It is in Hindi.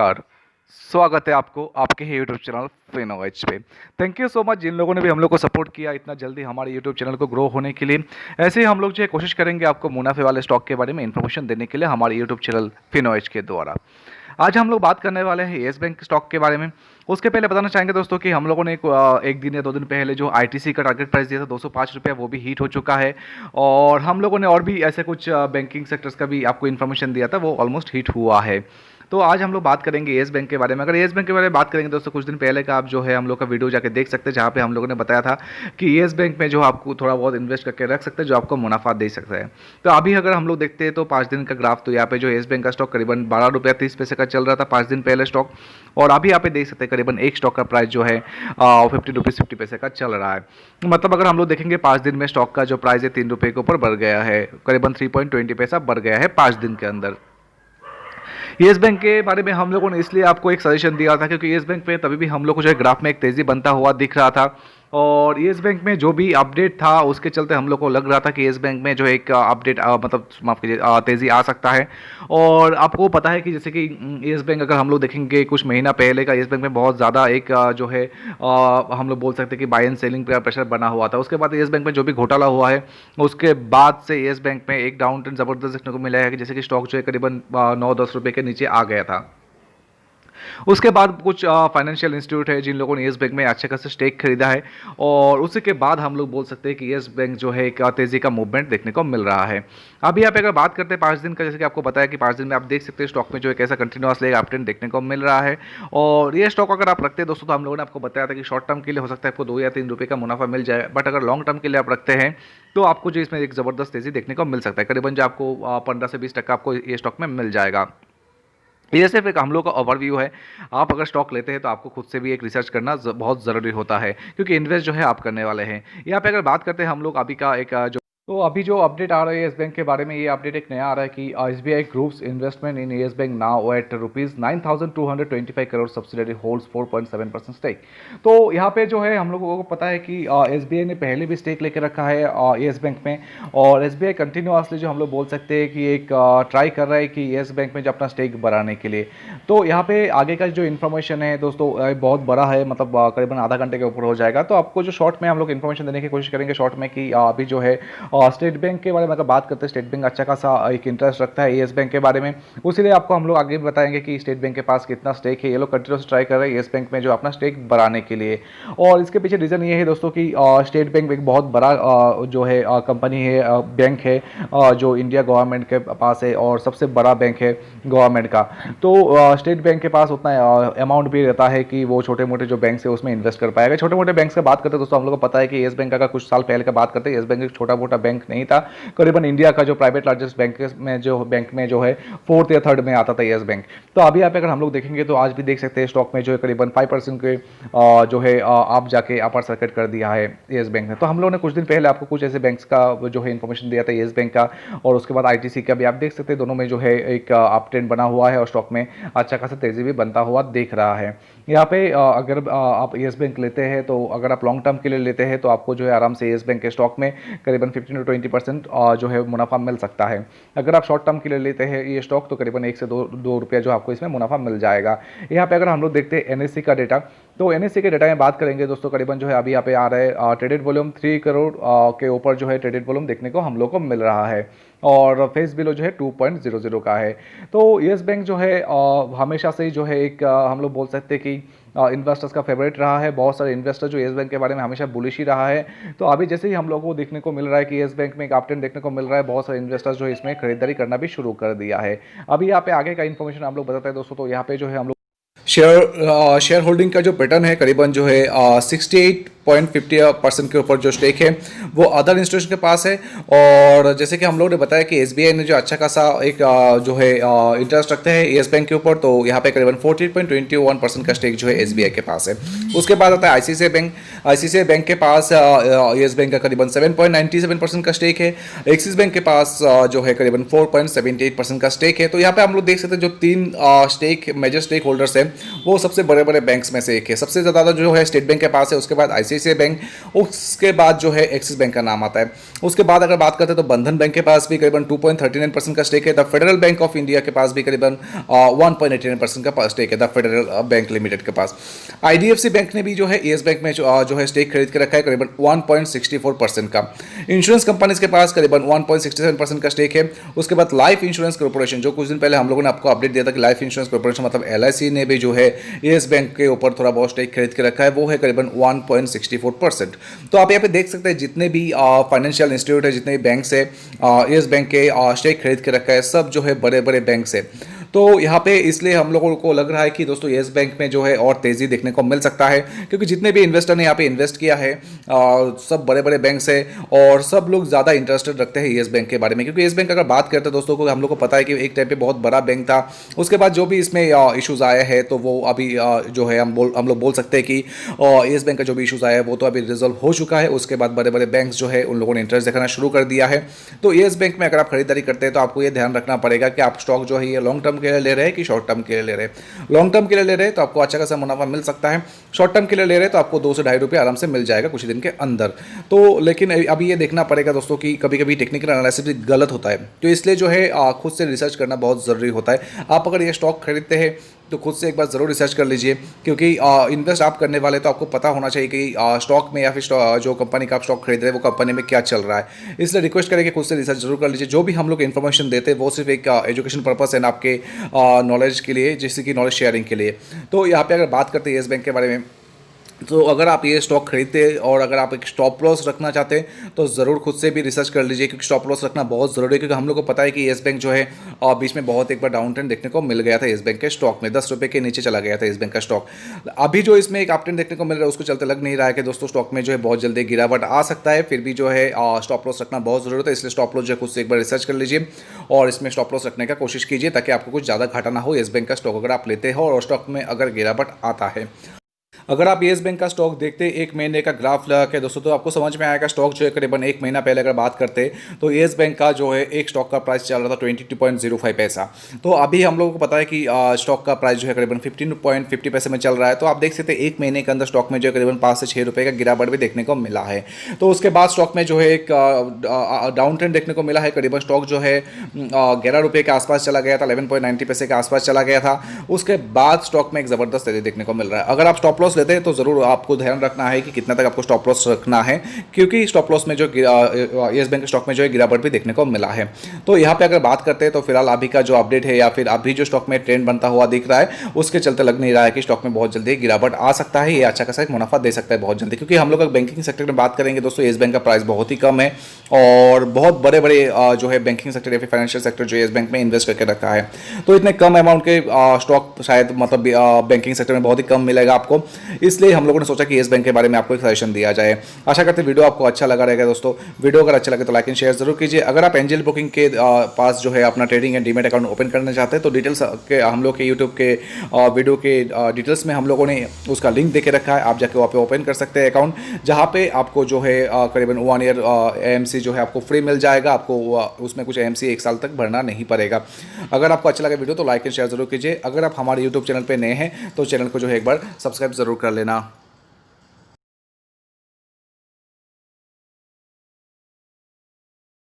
नमस्कार। स्वागत है आपको आपके ही यूट्यूब चैनल फिनोवेज पे। थैंक यू सो मच जिन लोगों ने भी हम लोग को सपोर्ट किया इतना जल्दी हमारे यूट्यूब चैनल को ग्रो होने के लिए। ऐसे ही हम लोग जो है कोशिश करेंगे आपको मुनाफे वाले स्टॉक के बारे में इन्फॉर्मेशन देने के लिए हमारे यूट्यूब चैनल फिनोवेज के द्वारा। आज हम लोग बात करने वाले हैं येस बैंक स्टॉक के बारे में। उसके पहले बताना चाहेंगे दोस्तों कि हम लोगों ने एक दिन या 2 दिन पहले जो आईटीसी का टारगेट प्राइस दिया था 205 रुपया, वो भी हिट हो चुका है। और हम लोगों ने और भी ऐसे कुछ बैंकिंग सेक्टर्स का भी आपको इन्फॉर्मेशन दिया था, वो ऑलमोस्ट हिट हुआ है। तो आज हम लोग बात करेंगे येस बैंक के बारे में। अगर येस बैंक के बारे में बात करेंगे दोस्तों, कुछ दिन पहले का आप जो है हम लोग का वीडियो जाके देख सकते हैं, जहाँ पे हम लोगों ने बताया था कि येस बैंक में जो आपको थोड़ा बहुत इन्वेस्ट करके रख सकते हैं, जो आपको मुनाफा दे सकता है। तो अभी अगर हम लोग देखते हैं तो 5 दिन का ग्राफ, तो यहाँ पे जो येस बैंक का स्टॉक करीबन 12 रुपया 30 पैसे का चल रहा था 5 दिन पहले स्टॉक। और अभी यहाँ पे देख सकते हैं करीबन एक स्टॉक का प्राइस जो है 50 रुपीज़ 50 पैसे का चल रहा है। मतलब अगर हम लोग देखेंगे 5 दिन में स्टॉक का जो प्राइस है 3 रुपये के ऊपर बढ़ गया है, करीबन 3.20 पैसा बढ़ गया है 5 दिन के अंदर। येस बैंक के बारे में हम लोगों ने इसलिए आपको एक सजेशन दिया था क्योंकि येस बैंक पे तभी भी हम लोग को जो है ग्राफ में एक तेज़ी बनता हुआ दिख रहा था। और येस बैंक में जो भी अपडेट था उसके चलते हम लोग को लग रहा था कि येस बैंक में जो एक अपडेट मतलब माफ़ कीजिए तेज़ी आ सकता है। और आपको पता है कि जैसे कि येस बैंक अगर हम लोग देखेंगे कुछ महीना पहले का, येस बैंक में बहुत ज़्यादा एक जो है हम लोग बोल सकते हैं कि बाय एंड सेलिंग का प्रेशर बना हुआ था। उसके बाद येस बैंक में जो भी घोटाला हुआ है उसके बाद से येस बैंक में एक डाउन ट्रेंड ज़बरदस्त देखने को मिला है कि जैसे कि स्टॉक जो है करीबन 9-10 रुपये के नीचे आ गया था। उसके बाद कुछ फाइनेंशियल इंस्टीट्यूट है जिन लोगों ने येस बैंक में अच्छे खासे स्टेक खरीदा है, और उसी के बाद हम लोग बोल सकते हैं कि येस बैंक जो है एक तेज़ी का मूवमेंट देखने को मिल रहा है। अभी आप अगर बात करते हैं 5 दिन का, जैसे कि आपको बताया कि 5 दिन में आप देख सकते हैं स्टॉक में जो एक ऐसा कंटिन्यूअसली अप ट्रेंड देखने को मिल रहा है। और ये स्टॉक अगर आप रखते हैं दोस्तों, तो हम लोगों ने आपको बताया था कि शॉर्ट टर्म के लिए हो सकता है आपको 2 या 3 रुपये का मुनाफा मिल जाए, बट अगर लॉन्ग टर्म के लिए आप रखते हैं तो आपको जो इसमें एक ज़बरदस्त तेज़ी देखने को मिल सकता है। करीबन जो आपको 15 से 20% आपको ये स्टॉक में मिल जाएगा। ये सिर्फ एक हम लोग का ओवरव्यू है। आप अगर स्टॉक लेते हैं तो आपको खुद से भी एक रिसर्च करना बहुत ज़रूरी होता है, क्योंकि इन्वेस्ट जो है आप करने वाले हैं। यहाँ पे अगर बात करते हैं हम लोग अभी का एक तो अभी जो अपडेट आ रहा है येस बैंक के बारे में, ये अपडेट एक नया आ रहा है कि SBI group's investment in Yes Bank now at rupees 9,225 crore, subsidiary holds 4.7% stake. तो यहाँ पे जो है हम लोगों को पता है कि एसबीआई ने पहले भी स्टेक लेके रखा है येस बैंक में, और एसबीआई कंटिन्यूअसली जो हम लोग बोल सकते हैं कि एक ट्राई कर रहा है कि येस बैंक में जो अपना स्टेक बढ़ाने के लिए। तो यहाँ पे आगे का जो इन्फॉर्मेशन है दोस्तों बहुत बड़ा है, मतलब करीबन आधा घंटे के ऊपर हो जाएगा। तो आपको जो शॉर्ट में हम लोग इन्फॉर्मेशन देने की कोशिश करेंगे शॉर्ट में कि अभी जो है स्टेट बैंक के बारे में अगर बात करते हैं, स्टेट बैंक अच्छा खासा एक इंटरेस्ट रखता है येस बैंक के बारे में। उसीलिए आपको हम लोग आगे भी बताएंगे कि स्टेट बैंक के पास कितना स्टेक है। ये लोग कंटिन्यूस ट्राई कर रहे हैं येस बैंक में जो अपना स्टेक बढ़ाने के लिए। और इसके पीछे रीज़न ये है दोस्तों कि स्टेट बैंक एक बहुत बड़ा जो है कंपनी है, बैंक है जो इंडिया गवर्नमेंट के पास है और सबसे बड़ा बैंक है गवर्नमेंट का। तो स्टेट बैंक के पास उतना अमाउंट भी रहता है कि वो छोटे मोटे जो बैंक है उसमें इन्वेस्ट कर पाएगा। छोटे मोटे बैंक का बात करते हैं दोस्तों, हम लोग को पता है कि येस बैंक का कुछ साल पहले का बात करते हैं, येस बैंक एक छोटा मोटा बैंक नहीं था। करीबन इंडिया का जो प्राइवेट लार्जेस्ट बैंक में जो है 4th या 3rd में आता था येस बैंक। तो अभी यहाँ पे अगर हम लोग देखेंगे तो आज भी देख सकते हैं स्टॉक में जो है करीबन 5% के जो है आप जाके अपर सर्किट कर दिया है येस बैंक ने। तो हम लोगों ने कुछ दिन पहले आपको कुछ ऐसे बैंक्स का जो है इन्फॉर्मेशन दिया था येस बैंक का, और उसके बाद आईटीसी का भी आप देख सकते हैं, दोनों में जो है एक अप ट्रेंड बना हुआ है और स्टॉक में अच्छा खासा तेजी भी बनता हुआ दिख रहा है। यहाँ पे अगर आप येस बैंक लेते हैं तो अगर आप लॉन्ग टर्म के लिए लेते हैं तो आपको जो है आराम से येस बैंक के स्टॉक में करीबन 15 to 20% जो है मुनाफा मिल सकता है। अगर आप शॉर्ट टर्म के लिए लेते हैं ये स्टॉक तो करीबन 1 से 2 रुपये जो आपको इसमें मुनाफा मिल जाएगा। यहाँ पे अगर हम लोग देखते हैं एनएससी का डेटा, तो एनएससी के डेटा में बात करेंगे दोस्तों, करीबन जो है अभी यहाँ पे आ रहा है ट्रेडेड वॉल्यूम 3 करोड़ के ऊपर जो है ट्रेडेड वॉल्यूम देखने को हम लोग को मिल रहा है, और फेस बिलो जो है 2.00 का है। तो येस बैंक जो है हमेशा से ही जो है एक हम लोग बोल सकते हैं कि इन्वेस्टर्स का फेवरेट रहा है। बहुत सारे इन्वेस्टर जो येस बैंक के बारे में हमेशा बुलिश ही रहा है। तो अभी जैसे ही हम लोगों को देखने को मिल रहा है कि येस बैंक में एक अपट्रेंड देखने को मिल रहा है, बहुत सारे इन्वेस्टर्स जो है इसमें खरीदारी करना भी शुरू कर दिया है। अभी यहाँ पे आगे का इन्फॉर्मेशन हम लोग बताते हैं दोस्तों। तो यहाँ पे जो है हम लोग शेयर होल्डिंग का जो पैटर्न है, करीबन जो है 68.50% के ऊपर जो स्टेक है वो अदर इंस्टीट्यूशन के पास है। और जैसे कि हम लोगों ने बताया कि एसबीआई ने जो अच्छा खासा एक जो है इंटरेस्ट रखते हैं येस बैंक के ऊपर, तो यहाँ पे करीबन 14.21% का स्टेक जो है एसबीआई के पास है। उसके बाद आता है आईसीआईसीआई बैंक। आईसीआईसीआई बैंक के पास येस बैंक का करीबन 7.97% का स्टेक है। एक्सिस बैंक के पास जो है करीबन 4.78% का स्टेक है। तो यहाँ पे हम लोग देख सकते हैं जो 3 मेजर स्टेक होल्डर्स हैं वो सबसे बड़े बड़े बैंक्स में से एक है। सबसे ज़्यादा जो है स्टेट बैंक के पास है, उसके बाद ICICI बैंक, उसके बाद जो है एक्सिस बैंक का नाम आता है। उसके बाद अगर बात करते हैं तो बंधन बैंक के पास भी करीबन 2.39% का स्टेक है। The federal bank of India के पास भी करीबन 1.89% का स्टेक है, द फेडरल बैंक लिमिटेड के पास। IDFC बैंक ने भी जो है येस बैंक में जो है स्टेक खरीद के रखा है करीबन 1.64% का। इंश्योरेंस कंपनीज के पास करीबन 1.67% का स्टेक है। उसके बाद लाइफ इंश्योरेंस कॉर्पोरेशन, जो कुछ दिन पहले हम लोगों ने आपको अपडेट दिया था कि लाइफ इंश्योरेंस कॉर्पोरेशन मतलब LIC ने भी जो है येस बैंक के ऊपर थोड़ा बहुत स्टेक खरीद के रखा है, वो है करीबन 1.64%। तो आप यहाँ पे देख सकते हैं जितने भी फाइनेंशियल इंस्टीट्यूट है, जितने भी बैंक है, येस बैंक के स्टेक खरीद के रखा है, सब जो है बड़े बड़े बैंक से। तो यहाँ पे इसलिए हम लोगों को लग रहा है कि दोस्तों येस बैंक में जो है और तेज़ी देखने को मिल सकता है, क्योंकि जितने भी इन्वेस्टर ने यहाँ पे इन्वेस्ट किया है सब बड़े बड़े बैंक से, और सब लोग ज़्यादा इंटरेस्टेड रखते हैं येस बैंक के बारे में। क्योंकि येस बैंक अगर बात करते हैं दोस्तों को, हम लोग को पता है कि एक टाइम पे बहुत बड़ा बैंक था, उसके बाद जो भी इसमें इश्यूज़ आए हैं तो वो अभी जो है हम लोग बोल सकते हैं कि येस बैंक का जो भी इशूज़ आया है वो तो अभी रिजॉल्व हो चुका है। उसके बाद बड़े बड़े बैंक जो है उन लोगों ने इंटरेस्ट दिखाना शुरू कर दिया है। तो येस बैंक में अगर आप खरीदारी करते हैं तो आपको ये ध्यान रखना पड़ेगा कि आप स्टॉक जो है ये लॉन्ग टर्म के लिए ले रहे हैं कि शॉर्ट टर्म के लिए ले रहे हैं। लॉन्ग टर्म के लिए ले रहे हैं तो आपको अच्छा खासा मुनाफा मिल सकता है, शॉर्ट टर्म के लिए ले रहे हैं तो आपको 2 से ₹2.5 आराम से मिल जाएगा कुछ दिन के अंदर। तो लेकिन अभी ये देखना पड़ेगा दोस्तों कि कभी कभी टेक्निकल एनालिसिस भी गलत होता है, तो इसलिए जो है खुद से रिसर्च करना बहुत ज़रूरी होता है। आप अगर ये स्टॉक खरीदते हैं तो खुद से एक बार ज़रूर रिसर्च कर लीजिए, क्योंकि इन्वेस्ट आप करने वाले तो आपको पता होना चाहिए कि स्टॉक में या फिर जो कंपनी का आप स्टॉक खरीद रहे हैं वो कंपनी में क्या चल रहा है। इसलिए रिक्वेस्ट करें कि खुद से रिसर्च जरूर कर लीजिए। जो भी हम लोग इन्फॉर्मेशन देते हैं वो सिर्फ एक एजुकेशन पर्पस है ना, आपके नॉलेज के लिए, जैसे कि नॉलेज शेयरिंग के लिए। तो यहाँ पे अगर बात करते हैं येस बैंक के बारे में, तो अगर आप ये स्टॉक खरीदते हैं और अगर आप एक स्टॉप लॉस रखना चाहते हैं तो ज़रूर खुद से भी रिसर्च कर लीजिए, क्योंकि स्टॉप लॉस रखना बहुत ज़रूरी है। क्योंकि हम लोग को पता है कि येस बैंक जो है बीच में बहुत एक बार डाउन ट्रेंड देखने को मिल गया था येस बैंक के स्टॉक में, ₹10 के नीचे चला गया था येस बैंक का स्टॉक। अभी जो इसमें एक अप ट्रेंड देखने को मिल रहा है उसको चलते लग नहीं रहा है कि दोस्तों स्टॉक में जो है बहुत जल्दी गिरावट आ सकता है। फिर भी जो है स्टॉप लॉस रखना बहुत ज़रूरत है, इसलिए स्टॉप लॉस जो है खुद से एक बार रिसर्च कर लीजिए और इसमें स्टॉप लॉस रखने का कोशिश कीजिए, ताकि आपको कुछ ज़्यादा घाटा ना हो येस बैंक का स्टॉक अगर आप लेते हो और स्टॉक में अगर गिरावट आता है। अगर आप येस बैंक का स्टॉक देखते हैं 1 महीने का ग्राफ लगा के दोस्तों, तो आपको समझ में आएगा। स्टॉक जो है करीबन 1 महीना पहले अगर बात करते हैं तो येस बैंक का जो है एक स्टॉक का प्राइस चल रहा था 22.05 पैसा। तो अभी हम लोगों को पता है कि स्टॉक का प्राइस जो है करीबन 15.50 पैसे में चल रहा है। तो आप देख सकते हैं 1 महीने के अंदर स्टॉक में जो है करीबन 5 से 6 रुपये का गिरावट भी देखने को मिला है। तो उसके बाद स्टॉक में जो है एक डाउन ट्रेंड देखने को मिला है। करीबन स्टॉक जो है 11 रुपये के आसपास चला गया था, 11.90 पैसे के आसपास चला गया था। उसके बाद स्टॉक में एक ज़बरदस्त तेजी देखने को मिल रहा है। अगर आप स्टॉप लॉस लेते हैं तो ज़रूर आपको ध्यान रखना है कि कितना तक आपको स्टॉप लॉस रखना है, क्योंकि स्टॉप लॉस में जो येस बैंक के स्टॉक में जो है गिरावट भी देखने को मिला है। तो यहाँ पे अगर बात करते हैं तो फिलहाल अभी का जो अपडेट है या फिर अभी जो स्टॉक में ट्रेंड बनता हुआ दिख रहा है उसके चलते लग नहीं रहा है कि स्टॉक में बहुत जल्दी गिरावट आ सकता है। ये अच्छा खासा एक मुनाफा दे सकता है बहुत जल्दी, क्योंकि हम लोग अगर बैंकिंग सेक्टर में बात करेंगे दोस्तों, येस बैंक का प्राइस बहुत ही कम है और बहुत बड़े बड़े जो है बैंकिंग सेक्टर या फिर फाइनेंशियल सेक्टर जो येस बैंक में इन्वेस्ट करके रखा है, तो इतने कम अमाउंट के स्टॉक शायद मतलब बैंकिंग सेक्टर में बहुत ही कम मिलेगा आपको। इसलिए हम लोगों ने सोचा कि येस बैंक के बारे में आपको एक सजेशन दिया जाए। आशा करते हैं वीडियो आपको अच्छा लगा रहेगा दोस्तों। वीडियो अगर अच्छा लगे तो लाइक एंड शेयर जरूर कीजिए। अगर आप एंजल ब्रोकिंग के पास जो है अपना trading and demat account open करना चाहते हैं तो डिटेल्स के हम लोग के यूट्यूब के वीडियो के डिटेल्स में हम लोगों ने उसका लिंक देके रखा है। आप जाके वहाँ पे ओपन कर सकते हैं अकाउंट, जहाँ पे आपको जो है करीबन 1 ईयर AMC जो है आपको फ्री मिल जाएगा। आपको उसमें कुछ AMC 1 साल तक भरना नहीं पड़ेगा। अगर आपको अच्छा लगा वीडियो तो लाइक एंड शेयर जरूर कीजिए। अगर आप हमारे यूट्यूब चैनल पर नए हैं तो चैनल को जो है एक बार सब्सक्राइब जरूर कर लेना।